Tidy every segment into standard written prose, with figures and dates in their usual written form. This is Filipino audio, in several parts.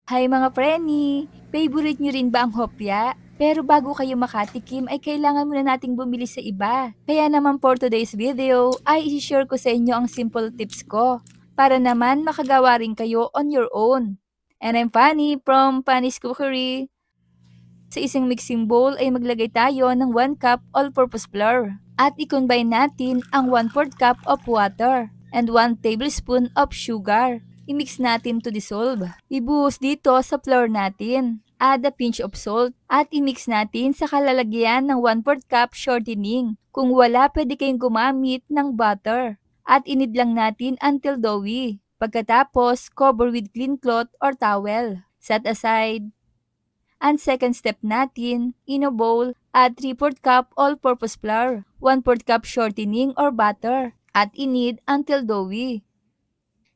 Hi mga preni! Favorite nyo rin ba ang hopya? Pero bago kayo makatikim ay kailangan muna nating bumili sa iba. Kaya naman for today's video ay i-share ko sa inyo ang simple tips ko para naman makagawa rin kayo on your own. And I'm Fanny from Fanny's Cookery. Sa isang mixing bowl ay maglagay tayo ng 1 cup all-purpose flour at i-combine natin ang 1/4 cup of water and 1 tablespoon of sugar. I-mix natin to dissolve. Ibuhos dito sa flour natin. Add a pinch of salt at i-mix natin sa kalalagyan ng 1/4 cup shortening. Kung wala, pwede kayong gumamit ng butter. At inid lang natin until doughy. Pagkatapos, cover with clean cloth or towel. Set aside. Ang second step natin, in a bowl, add 3/4 cup all-purpose flour, 1/4 cup shortening or butter, at inid until doughy.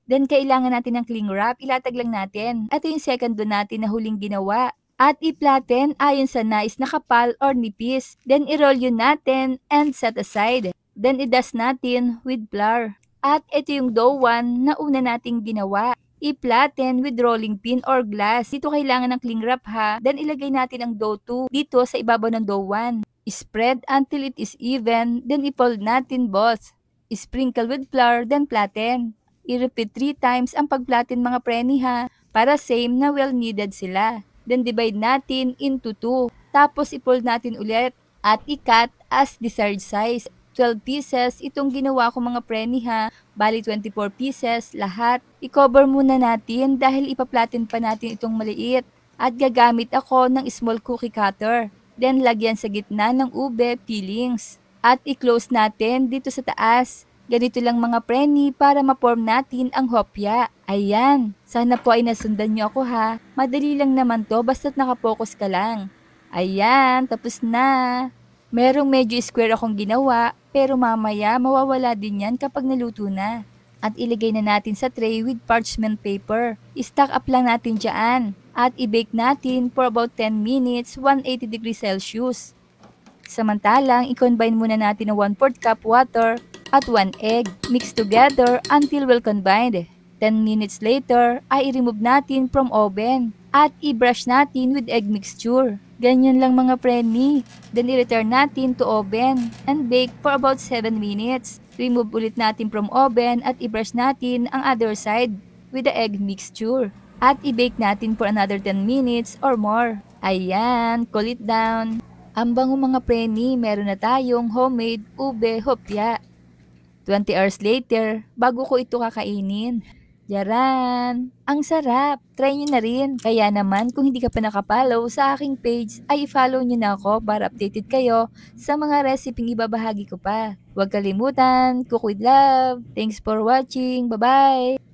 Then, kailangan natin ng cling wrap, ilatag lang natin. Ito yung second dough natin na huling ginawa. At i-flatten ayon sa nais na kapal or nipis. Then, i-roll yun natin and set aside. Then, i-dust natin with flour. At ito yung dough 1 na una nating ginawa. I-flatten with rolling pin or glass. Dito kailangan ng cling wrap ha. Then, ilagay natin ang dough 2 dito sa ibabaw ng dough 1. Spread until it is even. Then, i-fold natin both. Sprinkle with flour, then flatten. I-repeat 3 times ang pag-flatten mga preni ha, para same na well kneaded sila. Then divide natin into 2. Tapos i-fold natin ulit at i-cut as desired size. 12 pieces itong ginawa ko mga preni ha, bali 24 pieces lahat. I-cover muna natin dahil ipa-flatten pa natin itong maliit. At gagamit ako ng small cookie cutter. Then lagyan sa gitna ng ube peelings. At i-close natin dito sa taas. Ganito lang mga preni para ma-form natin ang hopya. Ayan, sana po ay nasundan nyo ako ha. Madali lang naman to basta't nakapokus ka lang. Ayan, tapos na. Merong medyo square akong ginawa, pero mamaya mawawala din yan kapag naluto na. At ilagay na natin sa tray with parchment paper. I-stack up lang natin dyan. At i-bake natin for about 10 minutes, 180 degrees Celsius. Samantalang, i-combine muna natin ang 1/4 cup water at 1 egg. Mix together until well combined. 10 minutes later, ay i-remove natin from oven at i-brush natin with egg mixture. Ganyan lang mga preni. Then i-return natin to oven and bake for about 7 minutes. Remove ulit natin from oven at i-brush natin ang other side with the egg mixture. At i-bake natin for another 10 minutes or more. Ayan, cool it down. Ang bango mga preni, meron na tayong homemade ube hopya. 20 hours later, bago ko ito kakainin. Yaran! Ang sarap! Try nyo na rin. Kaya naman, kung hindi ka pa nakapollow sa aking page, ay i-follow nyo na ako para updated kayo sa mga reseping ibabahagi ko pa. Huwag kalimutan, cook with love! Thanks for watching! Bye-bye!